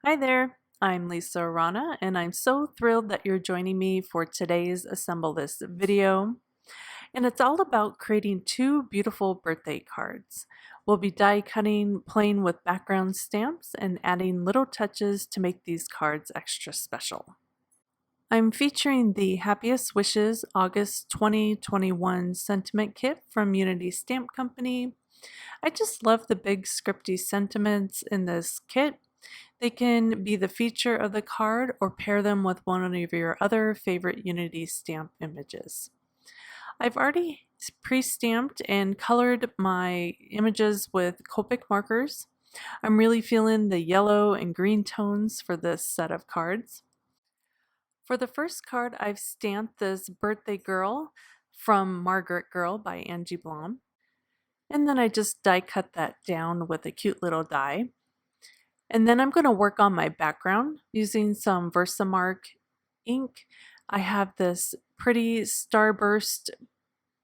Hi there, I'm Lisa Arana, and I'm so thrilled that you're joining me for today's Assemble This video. And it's all about creating two beautiful birthday cards. We'll be die cutting, playing with background stamps, and adding little touches to make these cards extra special. I'm featuring the Happiest Wishes August 2021 Sentiment Kit from Unity Stamp Company. I just love the big scripty sentiments in this kit. They can be the feature of the card or pair them with one of your other favorite Unity stamp images. I've already pre-stamped and colored my images with Copic markers. I'm really feeling the yellow and green tones for this set of cards. For the first card, I've stamped this Birthday Girl from Margaret Girl by Angie Blom. And then I just die cut that down with a cute little die. And then I'm going to work on my background using some Versamark ink. I have this pretty starburst,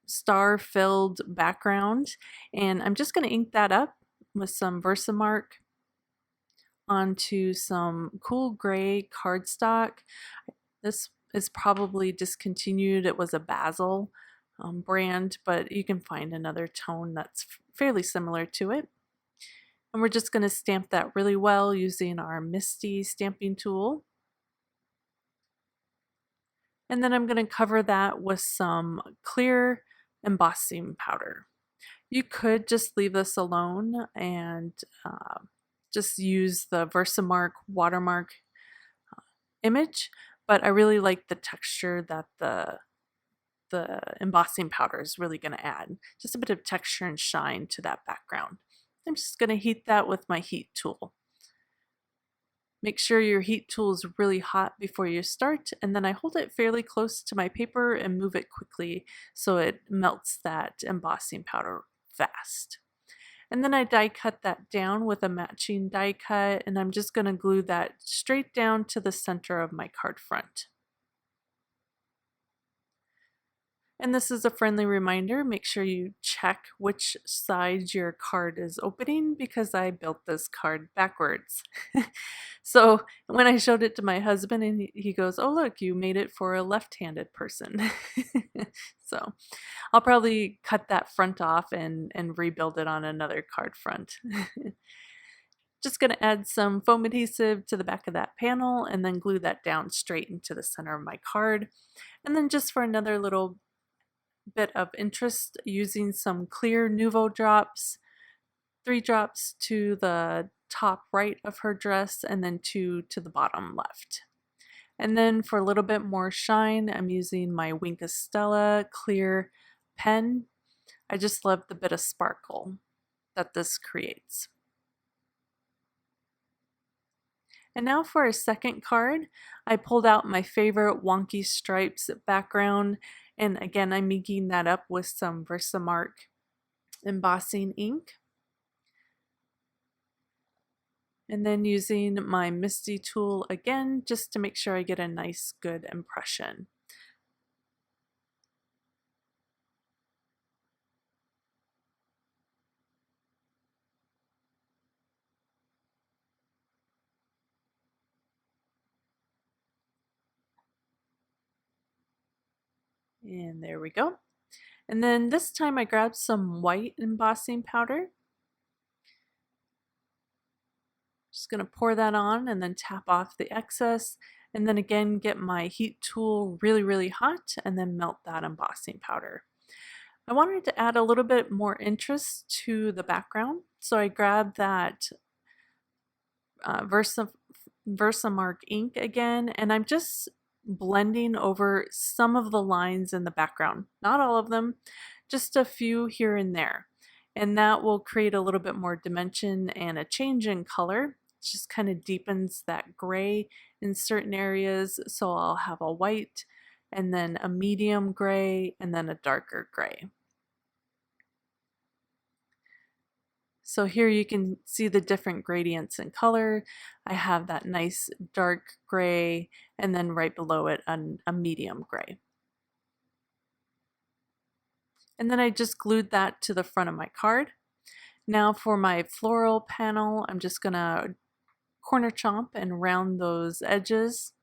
star-filled background, and I'm just going to ink that up with some Versamark onto some cool gray cardstock. This is probably discontinued. It was a Basil brand, but you can find another tone that's fairly similar to it. And we're just going to stamp that really well using our Misty stamping tool. And then I'm going to cover that with some clear embossing powder. You could just leave this alone and just use the Versamark watermark image, but I really like the texture that the embossing powder is really going to add. Just a bit of texture and shine to that background. I'm just going to heat that with my heat tool. Make sure your heat tool is really hot before you start, and then I hold it fairly close to my paper and move it quickly so it melts that embossing powder fast. And then I die cut that down with a matching die cut, and I'm just going to glue that straight down to the center of my card front. And this is a friendly reminder, make sure you check which side your card is opening because I built this card backwards. So when I showed it to my husband and he goes, "Oh look, you made it for a left-handed person." So I'll probably cut that front off and rebuild it on another card front. Just going to add some foam adhesive to the back of that panel and then glue that down straight into the center of my card. And then just for another little bit of interest, using some clear Nouveau drops, 3 drops to the top right of her dress and then 2 to the bottom left. And then for a little bit more shine, I'm using my Wink of Stella clear pen. I just love the bit of sparkle that this creates. And now for a second card, I pulled out my favorite Wonky Stripes background, and again I'm inking that up with some Versamark embossing ink. And then using my Misty tool again, just to make sure I get a nice good impression. And there we go. And then this time I grabbed some white embossing powder. Just going to pour that on and then tap off the excess. And then again, get my heat tool really hot and then melt that embossing powder. I wanted to add a little bit more interest to the background. So I grabbed that Versamark ink again, and I'm just blending over some of the lines in the background. Not all of them, just a few here and there. And that will create a little bit more dimension and a change in color. It just kind of deepens that gray in certain areas. So I'll have a white and then a medium gray and then a darker gray. So here you can see the different gradients in color. I have that nice dark gray and then right below it a medium gray. And then I just glued that to the front of my card. Now for my floral panel, I'm just gonna corner chomp and round those edges.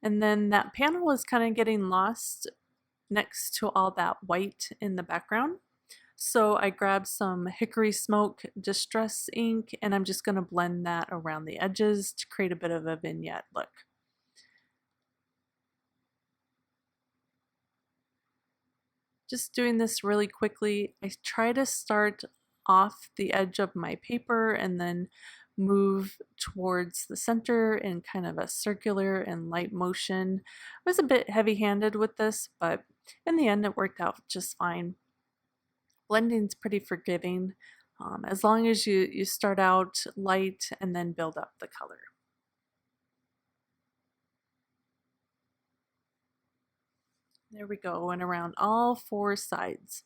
And then that panel was kind of getting lost next to all that white in the background. So I grabbed some hickory smoke distress ink and I'm just going to blend that around the edges to create a bit of a vignette look. Just doing this really quickly. I try to start off the edge of my paper and then move towards the center in kind of a circular and light motion. I was a bit heavy-handed with this, but in the end it worked out just fine. Blending's pretty forgiving, as long as you start out light and then build up the color. There we go, and around all four sides.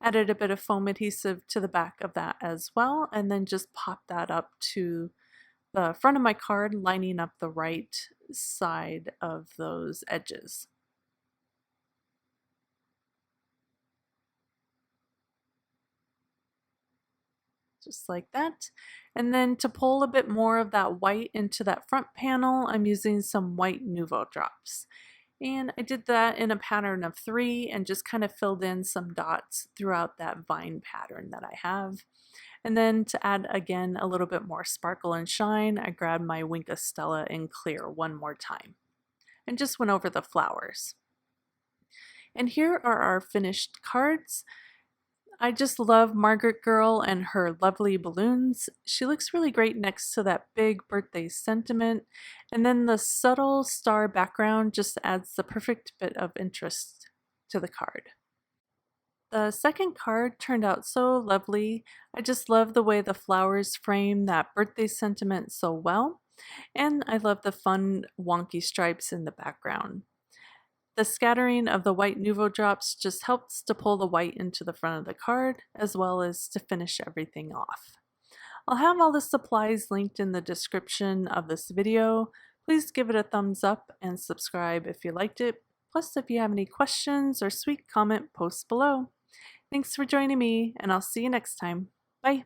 Added a bit of foam adhesive to the back of that as well, and then just pop that up to the front of my card, lining up the right side of those edges. Just like that. And then to pull a bit more of that white into that front panel, I'm using some white Nouveau drops. And I did that in a pattern of 3 and just kind of filled in some dots throughout that vine pattern that I have. And then to add again a little bit more sparkle and shine, I grabbed my Wink of Stella in clear one more time and just went over the flowers. And here are our finished cards. I just love Margaret Girl and her lovely balloons. She looks really great next to that big birthday sentiment. And then the subtle star background just adds the perfect bit of interest to the card. The second card turned out so lovely. I just love the way the flowers frame that birthday sentiment so well. And I love the fun wonky stripes in the background. The scattering of the white Nouveau drops just helps to pull the white into the front of the card, as well as to finish everything off. I'll have all the supplies linked in the description of this video. Please give it a thumbs up and subscribe if you liked it. Plus, if you have any questions or sweet comment, post below. Thanks for joining me, and I'll see you next time. Bye!